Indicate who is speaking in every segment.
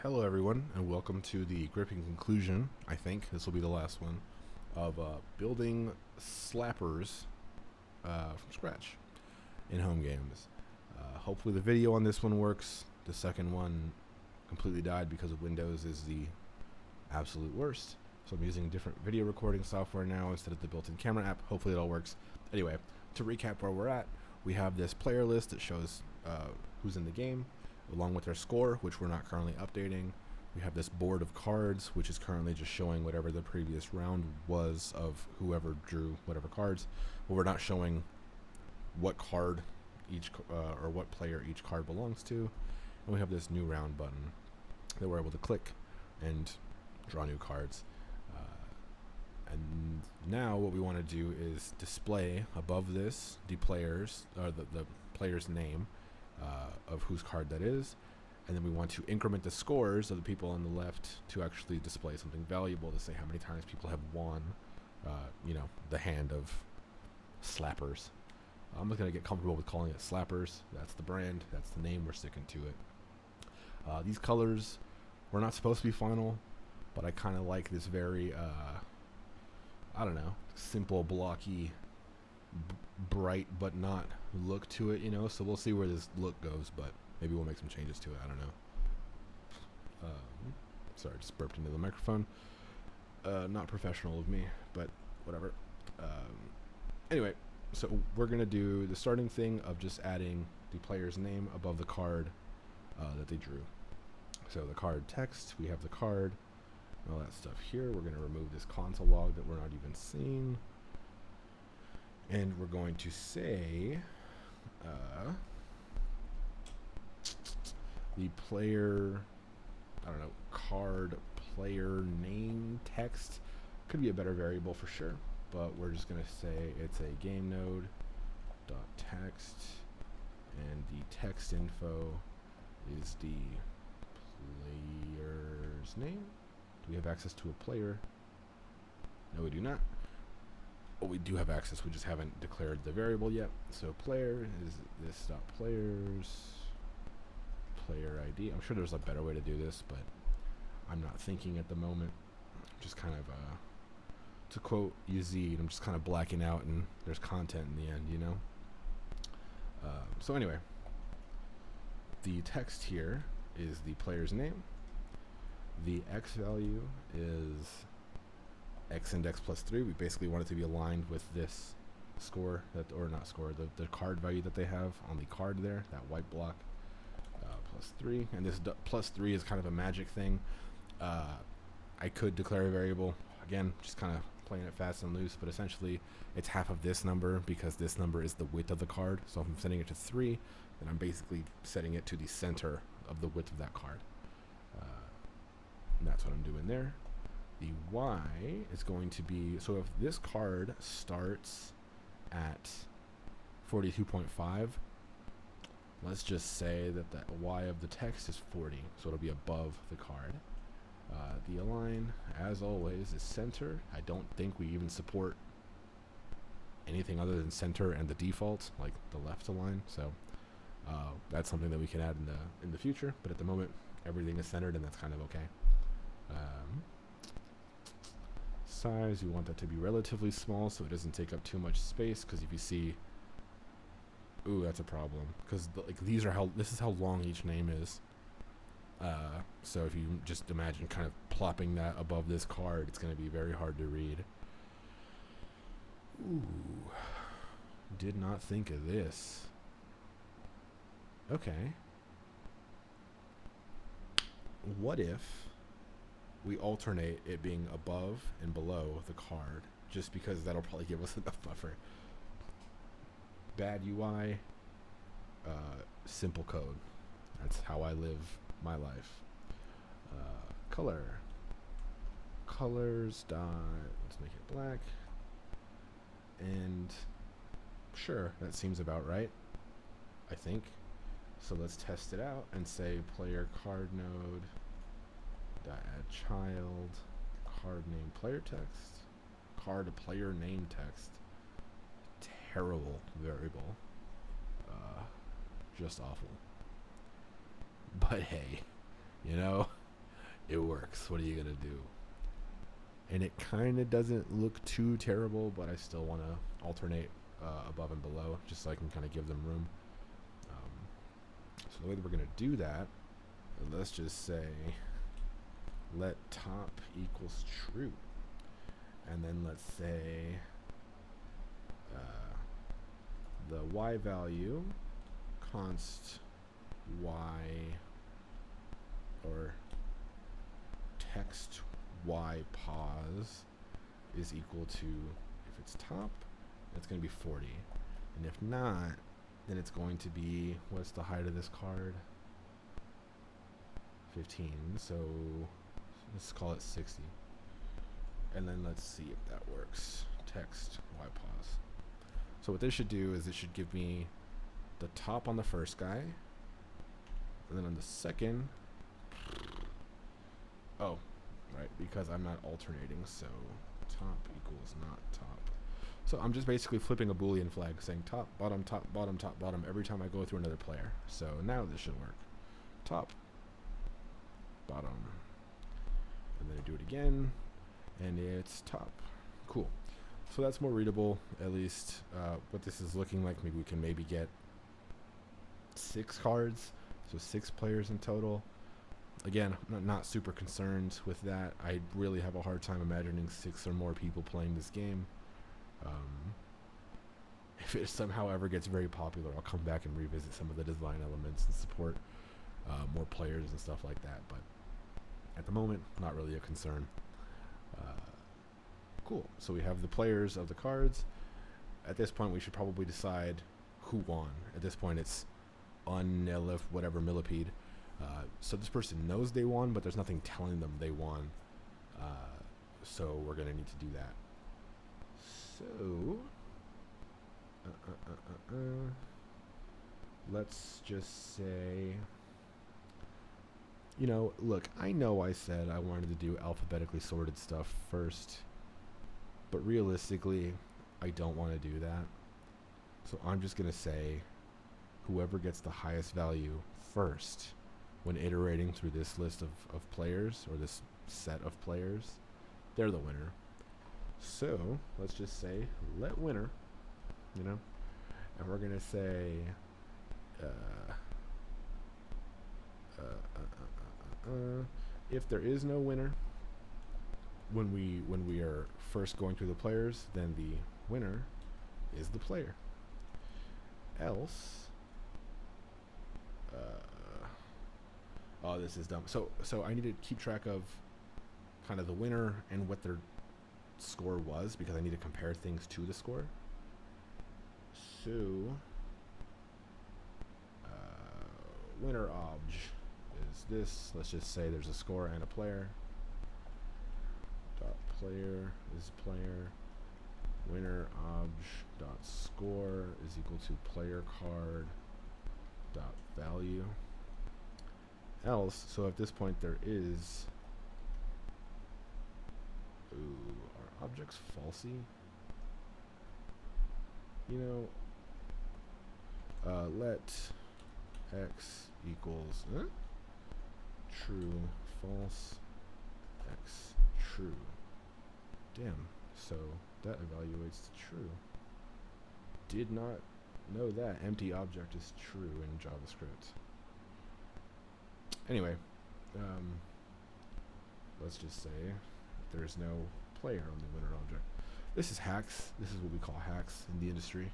Speaker 1: Hello, everyone, and welcome to the gripping conclusion. I think this will be the last one of building slappers from scratch in home games. Hopefully, the video on this one works. The second one completely died because of Windows is the absolute worst. So I'm using different video recording software now instead of the built-in camera app. Hopefully, it all works. Anyway, to recap where we're at, we have this player list that shows who's in the game, along with their score, which we're not currently updating. We have this board of cards, which is currently just showing whatever the previous round was of whoever drew whatever cards, but we're not showing what card each or what player each card belongs to. And we have this new round button that we're able to click and draw new cards. And now what we want to do is display above this the player's name of whose card that is, and then we want to increment the scores of the people on the left to actually display something valuable to say how many times people have won, the hand of slappers. I'm just going to get comfortable with calling it slappers. That's the brand, that's the name, we're sticking to it. These colors were not supposed to be final, but I kind of like this very, simple, blocky, bright but not look to it, so we'll see where this look goes, but maybe we'll make some changes to it. I don't know. Sorry, just burped into the microphone. Not professional of me, but whatever. Anyway, so we're gonna do the starting thing of just adding the player's name above the card that they drew. So the card text, we have the card and all that stuff here. We're gonna remove this console log that we're not even seeing. And we're going to say the player, card player name text. Could be a better variable for sure, but we're just going to say it's a game node dot text, and the text info is the player's name. Do we have access to a player? No, we do not. Oh, we do have access, we just haven't declared the variable yet. So player is this dot players player ID. I'm sure there's a better way to do this, but I'm not thinking at the moment. Just kind of to quote Yazid, I'm just kind of blacking out and there's content in the end, so anyway, the text here is the player's name. The X value is X index plus 3. We basically want it to be aligned with this score, the card value that they have on the card there, that white block, plus 3. And this plus 3 is kind of a magic thing. I could declare a variable, again, just kind of playing it fast and loose, but essentially it's half of this number because this number is the width of the card. So if I'm setting it to 3, then I'm basically setting it to the center of the width of that card. And that's what I'm doing there. The Y is going to be, so if this card starts at 42.5, let's just say that the Y of the text is 40, so it'll be above the card. The align, as always, is center. I don't think we even support anything other than center and the default, like the left align, so that's something that we can add in the future, but at the moment, everything is centered, and that's kind of okay. Size, you want that to be relatively small so it doesn't take up too much space, because if you see, ooh, that's a problem, because this is how long each name is. So if you just imagine kind of plopping that above this card, it's going to be very hard to read. Ooh, did not think of this. Okay, what if we alternate it being above and below the card, just because that'll probably give us enough buffer. Bad UI, simple code. That's how I live my life. Colors dot, let's make it black. And sure, that seems about right, I think. So let's test it out and say player card node dot add child card name player text, card player name text. Terrible variable. Just awful. But hey, It works. What are you gonna do? And it kind of doesn't look too terrible, but I still want to alternate above and below, just so I can kind of give them room. So the way that we're gonna do that, let's just say let top equals true, and then let's say the y value const y or text y pause is equal to, if it's top, it's going to be 40, and if not, then it's going to be, what's the height of this card? 15, so let's call it 60, and then let's see if that works. Text y pause. So what this should do is it should give me the top on the first guy, and then on the second, oh, right, because I'm not alternating, so top equals not top. So I'm just basically flipping a Boolean flag saying top, bottom, top, bottom every time I go through another player. So now this should work. Top, bottom, and then I do it again, and it's top. Cool. So that's more readable, at least what this is looking like. Maybe we can get 6 cards, so 6 players in total. Again, I'm not super concerned with that. I really have a hard time imagining 6 or more people playing this game. If it somehow ever gets very popular, I'll come back and revisit some of the design elements and support more players and stuff like that. But at the moment, not really a concern. Cool. So we have the players of the cards. At this point, we should probably decide who won. At this point, it's whatever millipede. So this person knows they won, but there's nothing telling them they won. So we're going to need to do that. So let's just say, look, I know I said I wanted to do alphabetically sorted stuff first, but realistically, I don't want to do that. So I'm just going to say whoever gets the highest value first when iterating through this list of players, or this set of players, they're the winner. So let's just say let winner, and we're going to say if there is no winner, when we are first going through the players, then the winner is the player. Else, oh, this is dumb. So I need to keep track of kind of the winner and what their score was, because I need to compare things to the score. So winner obj is this. Let's just say there's a score and a player. Dot player is player. Winner obj dot score is equal to player card dot value. Else, so at this point there is, are objects falsy? Let x equals true, false, x true. Damn, so that evaluates to true. Did not know that empty object is true in JavaScript. Anyway, let's just say there's no player on the winner object. This is hacks. This is what we call hacks in the industry,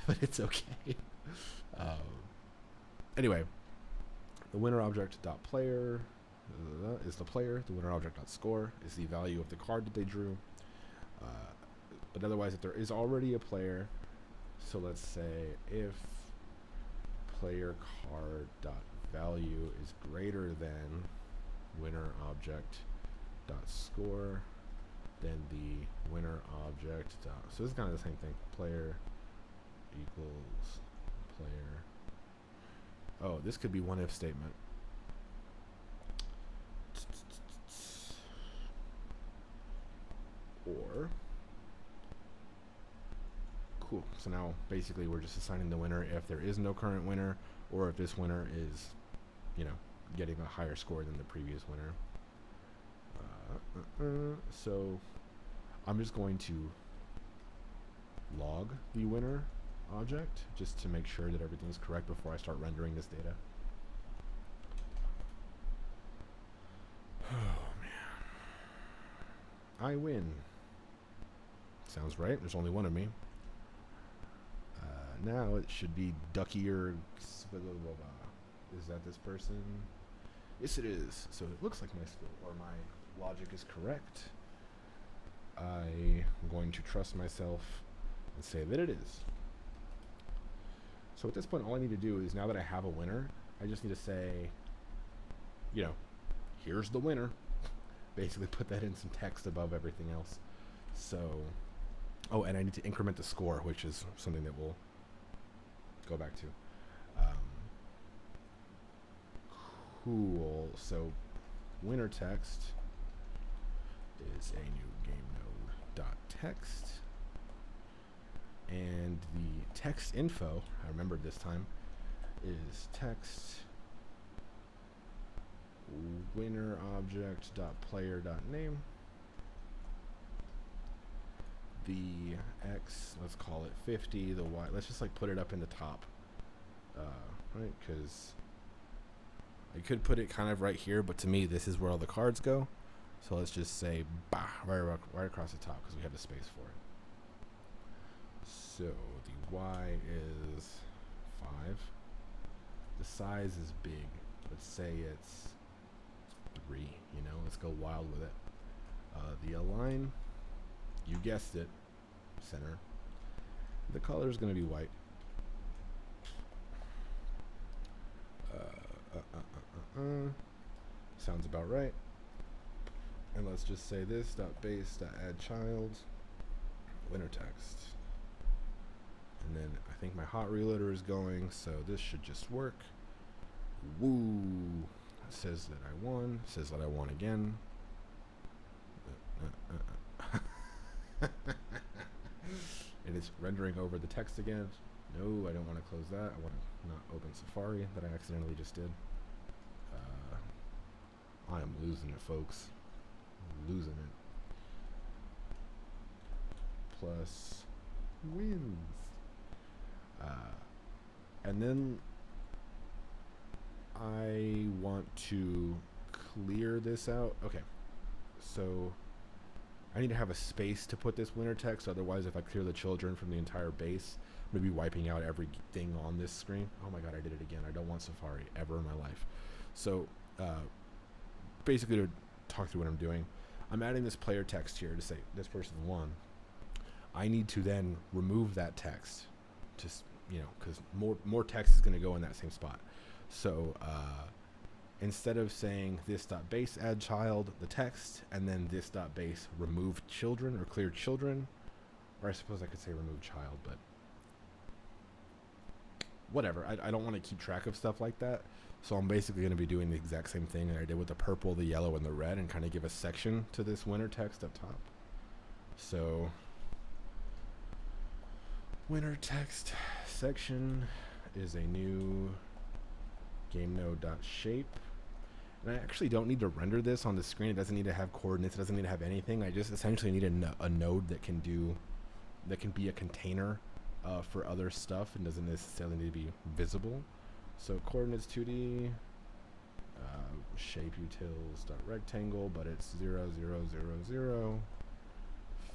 Speaker 1: but it's okay. Anyway, the winner object dot player is the player. The winner object dot score is the value of the card that they drew. But otherwise, if there is already a player, so let's say if player card dot value is greater than winner object dot score, then the winner object dot, so this is kind of the same thing. Player equals player. Oh, this could be one if statement. Or cool. So now basically we're just assigning the winner if there is no current winner, or if this winner is, getting a higher score than the previous winner. So I'm just going to log the winner object just to make sure that everything's correct before I start rendering this data. Oh man. I win. Sounds right. There's only one of me. Now it should be Ducky or... Is that this person? Yes, it is. So it looks like my skill or my logic is correct. I'm going to trust myself and say that it is. So at this point, all I need to do is, now that I have a winner, I just need to say, you know, here's the winner. Basically put that in some text above everything else. So, oh, and I need to increment the score, which is something that we'll go back to. Cool. So winner text is a new game node dot text, and the text info, I remembered this time, is text winner object dot player dot name. The X, let's call it 50. The Y, let's just like put it up in the top, right? Because I could put it kind of right here, but to me, this is where all the cards go. So let's just say, bah, right across the top because we have the space for it. So the Y is 5. The size is big. Let's say it's 3, you know, let's go wild with it. The align, you guessed it, center. The color is going to be white. Sounds about right. And let's just say this dot base dot add child winner text. And then I think my hot reloader is going, so this should just work. Woo! It says that I won. It says that I won again. It is rendering over the text again. No, I don't want to close that. I want to not open Safari that I accidentally just did. I am losing it, folks. Losing it. Plus wins. And then I want to clear this out. Okay. So I need to have a space to put this winner text. Otherwise, if I clear the children from the entire base, I'm going to be wiping out everything on this screen. Oh my god, I did it again. I don't want Safari ever in my life. So basically, to talk through what I'm doing, I'm adding this player text here to say this person won. I need to then remove that text, just, you know, because more text is going to go in that same spot. So instead of saying this dot base add child, the text, and then this dot base remove children or clear children, or I suppose I could say remove child, but whatever. I don't want to keep track of stuff like that. So I'm basically going to be doing the exact same thing that I did with the purple, the yellow, and the red, and kind of give a section to this winner text up top. So winner text section is a new game node.shape. And I actually don't need to render this on the screen. It doesn't need to have coordinates. It doesn't need to have anything. I just essentially need a node that can be a container for other stuff and doesn't necessarily need to be visible. So coordinates 2D, shape utils dot rectangle, but it's 0, 0, 0, 0.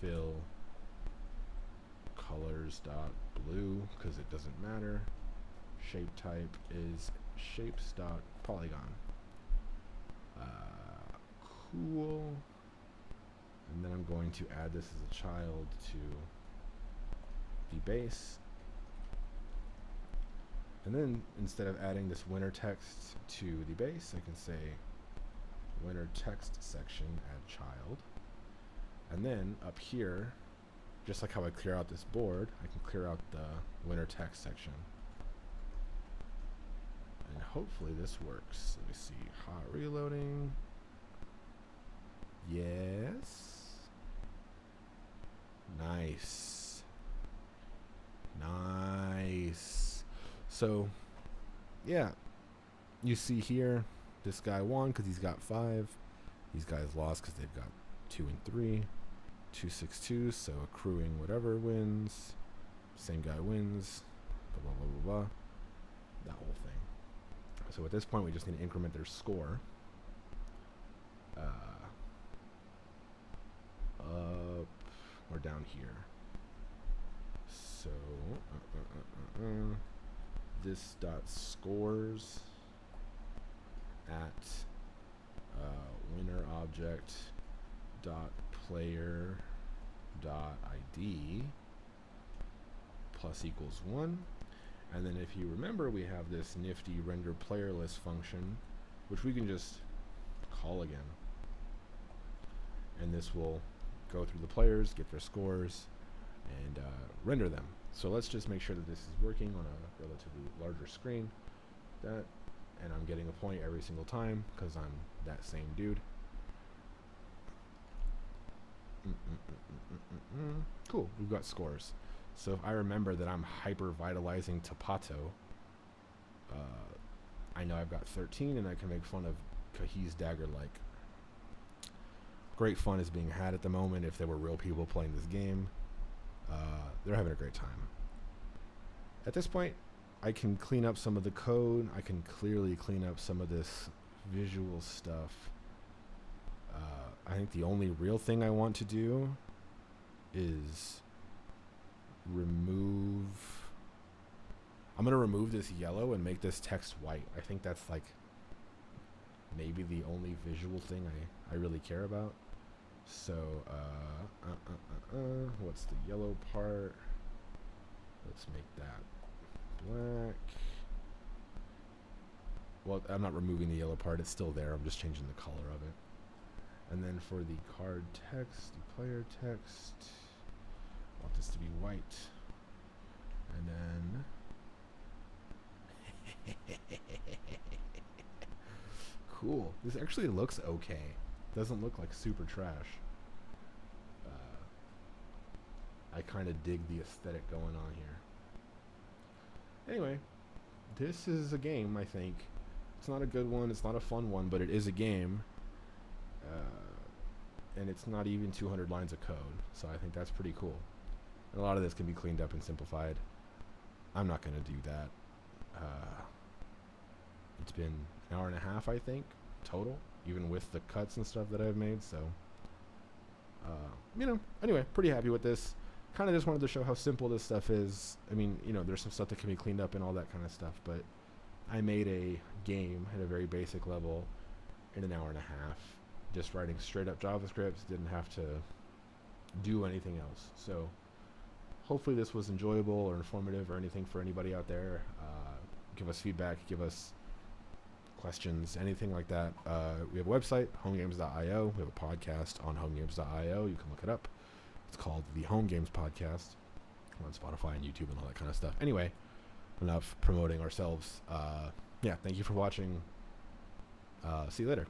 Speaker 1: Fill colors dot blue because it doesn't matter. Shape type is shapes dot polygon. Cool. And then I'm going to add this as a child to the base. And then instead of adding this winner text to the base, I can say winner text section add child. And then up here, just like how I clear out this board, I can clear out the winner text section. And hopefully this works. Let me see. Hot reloading. Yes. Nice. Nice. So, yeah. You see here, This guy won because he's got 5. These guys lost because they've got 2 and 3. 2, 6, 2. So accruing whatever wins. Same guy wins. Blah, blah, blah, blah, blah. That whole thing. So at this point, we just need to increment their score. Up or down here. So this dot scores at winner object dot player dot ID plus equals 1. And then if you remember, we have this nifty render player list function, which we can just call again. And this will go through the players, get their scores, and render them. So let's just make sure that this is working on a relatively larger screen. And I'm getting a point every single time because I'm that same dude. Cool, we've got scores. So if I remember that I'm hyper vitalizing Tapato, I know I've got 13 and I can make fun of Kahi's Dagger like. Great fun is being had at the moment. If there were real people playing this game, they're having a great time. At this point, I can clean up some of the code. I can clearly clean up some of this visual stuff. I think the only real thing I want to do is remove... I'm going to remove this yellow and make this text white. I think that's like maybe the only visual thing I really care about. So, what's the yellow part? Let's make that black. Well, I'm not removing the yellow part. It's still there. I'm just changing the color of it. And then for the card text, the player text, I want this to be white. And then... Cool. This actually looks okay. Doesn't look like super trash. I kind of dig the aesthetic going on here. Anyway, this is a game, I think. It's not a good one. It's not a fun one, but it is a game. And it's not even 200 lines of code. So I think that's pretty cool. And a lot of this can be cleaned up and simplified. I'm not going to do that. It's been an hour and a half, I think, total, even with the cuts and stuff that I've made. So, anyway, pretty happy with this. Kind of just wanted to show how simple this stuff is. I mean, there's some stuff that can be cleaned up and all that kind of stuff, but I made a game at a very basic level in an hour and a half, just writing straight up JavaScript. Didn't have to do anything else. So hopefully this was enjoyable or informative or anything for anybody out there. Give us feedback, give us questions, anything like that. We have a website, homegames.io. We have a podcast on homegames.io. You can look it up. It's called the Home Games Podcast on Spotify and YouTube and all that kind of stuff. Anyway, enough promoting ourselves. Thank you for watching. See you later.